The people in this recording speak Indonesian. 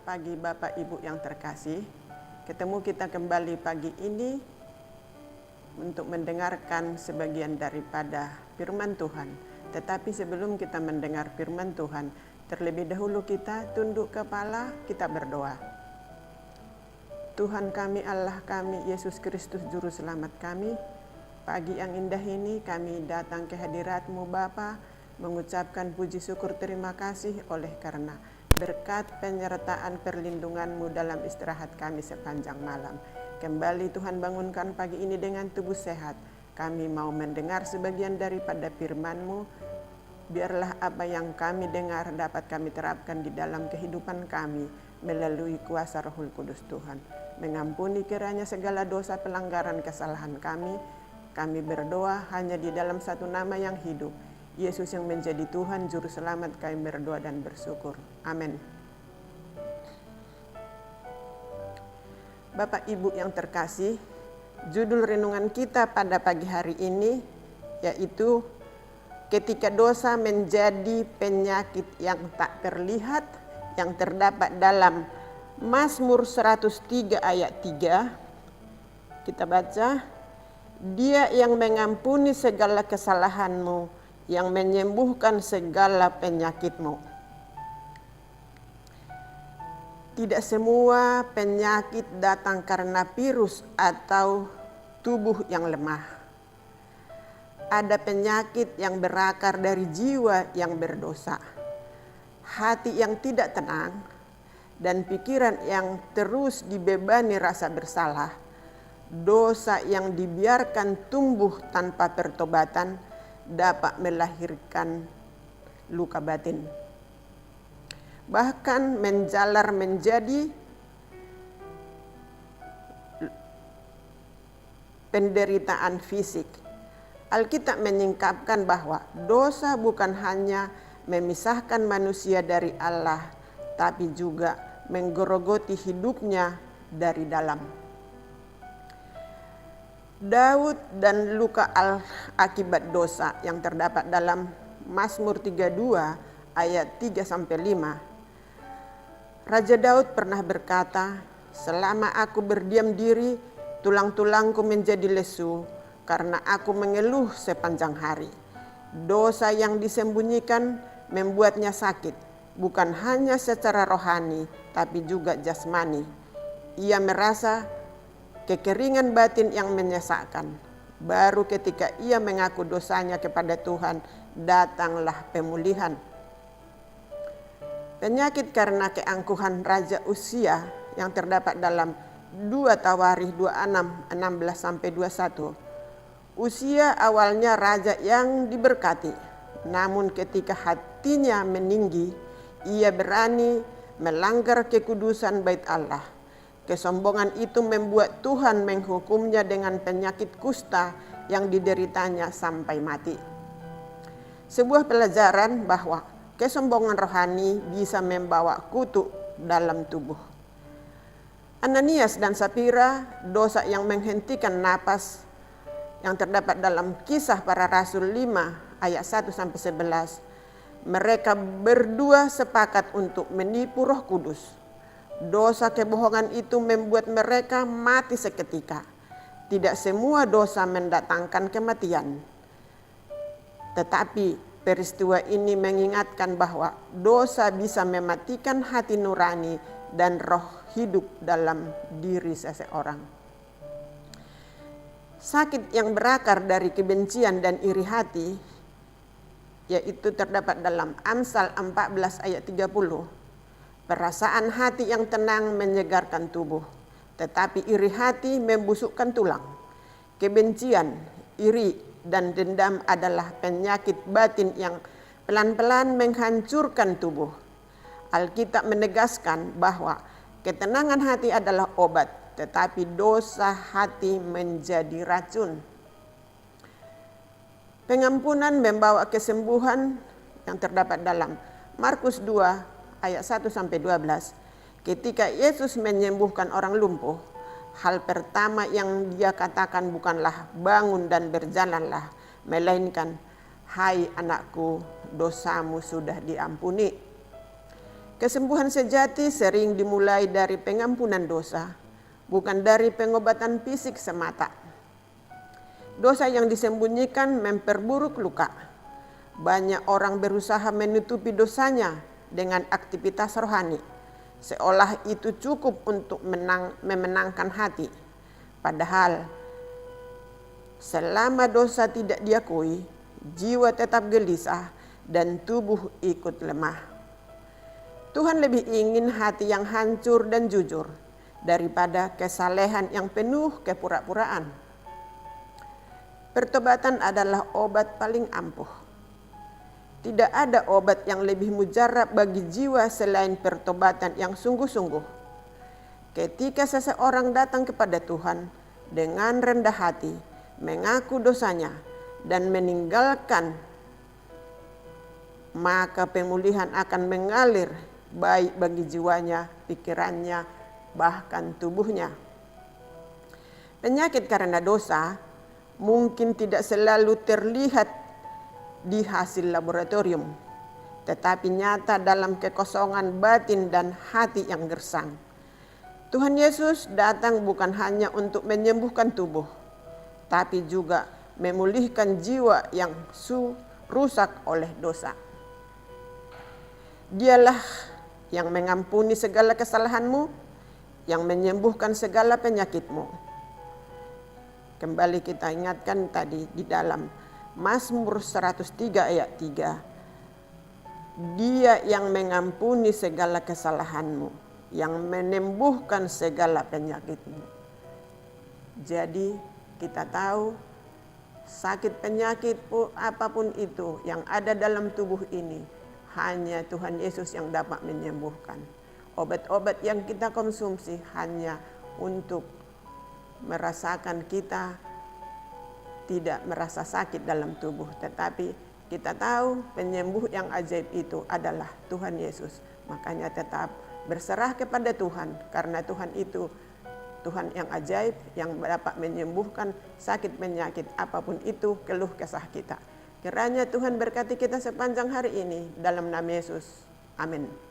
pagi Bapak Ibu yang terkasih. Ketemu kita kembali pagi ini untuk mendengarkan sebagian daripada firman Tuhan. Tetapi sebelum kita mendengar firman Tuhan, terlebih dahulu kita tunduk kepala, kita berdoa. Tuhan kami, Allah kami, Yesus Kristus Juru Selamat kami, pagi yang indah ini kami datang ke hadirat-Mu Bapa, mengucapkan puji syukur terima kasih oleh karena berkat penyertaan perlindungan-Mu dalam istirahat kami sepanjang malam. Kembali Tuhan bangunkan pagi ini dengan tubuh sehat. Kami mau mendengar sebagian daripada firman-Mu. Biarlah apa yang kami dengar dapat kami terapkan di dalam kehidupan kami melalui kuasa Rohul Kudus Tuhan. Mengampuni kiranya segala dosa pelanggaran kesalahan kami. Kami berdoa hanya di dalam satu nama yang hidup, Yesus yang menjadi Tuhan Juru Selamat. Kami berdoa dan bersyukur. Amin. Bapak Ibu yang terkasih, judul renungan kita pada pagi hari ini yaitu ketika dosa menjadi penyakit yang tak terlihat, yang terdapat dalam Mazmur 103 ayat 3. Kita baca, Dia yang mengampuni segala kesalahanmu, yang menyembuhkan segala penyakitmu. Tidak semua penyakit datang karena virus atau tubuh yang lemah. Ada penyakit yang berakar dari jiwa yang berdosa, hati yang tidak tenang, dan pikiran yang terus dibebani rasa bersalah. Dosa yang dibiarkan tumbuh tanpa pertobatan dapat melahirkan luka batin. Bahkan menjalar menjadi penderitaan fisik. Alkitab menyingkapkan bahwa dosa bukan hanya memisahkan manusia dari Allah, tapi juga menggerogoti hidupnya dari dalam. Daud dan luka akibat dosa yang terdapat dalam Mazmur 32 ayat 3-5. Raja Daud pernah berkata, selama aku berdiam diri, tulang-tulangku menjadi lesu karena aku mengeluh sepanjang hari. Dosa yang disembunyikan membuatnya sakit, bukan hanya secara rohani, tapi juga jasmani. Ia merasa kekeringan batin yang menyesakkan. Baru ketika ia mengaku dosanya kepada Tuhan, datanglah pemulihan. Penyakit karena keangkuhan Raja Uzia yang terdapat dalam 2 Tawarikh 26, 16-21. Uzia awalnya raja yang diberkati, namun ketika hatinya meninggi, ia berani melanggar kekudusan bait Allah. Kesombongan itu membuat Tuhan menghukumnya dengan penyakit kusta yang dideritanya sampai mati. Sebuah pelajaran bahwa kesombongan rohani bisa membawa kutuk dalam tubuh. Ananias dan Safira, dosa yang menghentikan napas yang terdapat dalam Kisah Para Rasul 5 ayat 1-11. Mereka berdua sepakat untuk menipu Roh Kudus. Dosa kebohongan itu membuat mereka mati seketika. Tidak semua dosa mendatangkan kematian. Tetapi peristiwa ini mengingatkan bahwa dosa bisa mematikan hati nurani dan roh hidup dalam diri seseorang. Sakit yang berakar dari kebencian dan iri hati, yaitu terdapat dalam Amsal 14 ayat 30. Perasaan hati yang tenang menyegarkan tubuh, tetapi iri hati membusukkan tulang. Kebencian, iri, dan dendam adalah penyakit batin yang pelan-pelan menghancurkan tubuh. Alkitab menegaskan bahwa ketenangan hati adalah obat, tetapi dosa hati menjadi racun. Pengampunan membawa kesembuhan yang terdapat dalam Markus 2 ayat 1-12. Ketika Yesus menyembuhkan orang lumpuh, hal pertama yang dia katakan bukanlah bangun dan berjalanlah, melainkan hai anakku, dosamu sudah diampuni. Kesembuhan sejati sering dimulai dari pengampunan dosa, bukan dari pengobatan fisik semata. Dosa yang disembunyikan memperburuk luka. Banyak orang berusaha menutupi dosanya dengan aktivitas rohani, seolah itu cukup untuk memenangkan hati. Padahal selama dosa tidak diakui, jiwa tetap gelisah dan tubuh ikut lemah. Tuhan lebih ingin hati yang hancur dan jujur daripada kesalehan yang penuh kepura-puraan. Pertobatan adalah obat paling ampuh. Tidak ada obat yang lebih mujarab bagi jiwa selain pertobatan yang sungguh-sungguh. Ketika seseorang datang kepada Tuhan dengan rendah hati, mengaku dosanya, dan meninggalkan, maka pemulihan akan mengalir baik bagi jiwanya, pikirannya, bahkan tubuhnya. Penyakit karena dosa mungkin tidak selalu terlihat di hasil laboratorium, tetapi nyata dalam kekosongan batin dan hati yang gersang. Tuhan Yesus datang bukan hanya untuk menyembuhkan tubuh, tapi juga memulihkan jiwa yang rusak oleh dosa. Dialah yang mengampuni segala kesalahanmu, yang menyembuhkan segala penyakitmu. Kembali kita ingatkan tadi di dalam Mazmur 103 ayat 3. Dia yang mengampuni segala kesalahanmu, yang menyembuhkan segala penyakitmu. Jadi kita tahu sakit penyakit apapun itu yang ada dalam tubuh ini, hanya Tuhan Yesus yang dapat menyembuhkan. Obat-obat yang kita konsumsi hanya untuk merasakan kita tidak merasa sakit dalam tubuh, tetapi kita tahu penyembuh yang ajaib itu adalah Tuhan Yesus. Makanya tetap berserah kepada Tuhan, karena Tuhan itu Tuhan yang ajaib yang dapat menyembuhkan sakit penyakit apapun itu keluh kesah kita. Kiranya Tuhan berkati kita sepanjang hari ini dalam nama Yesus. Amin.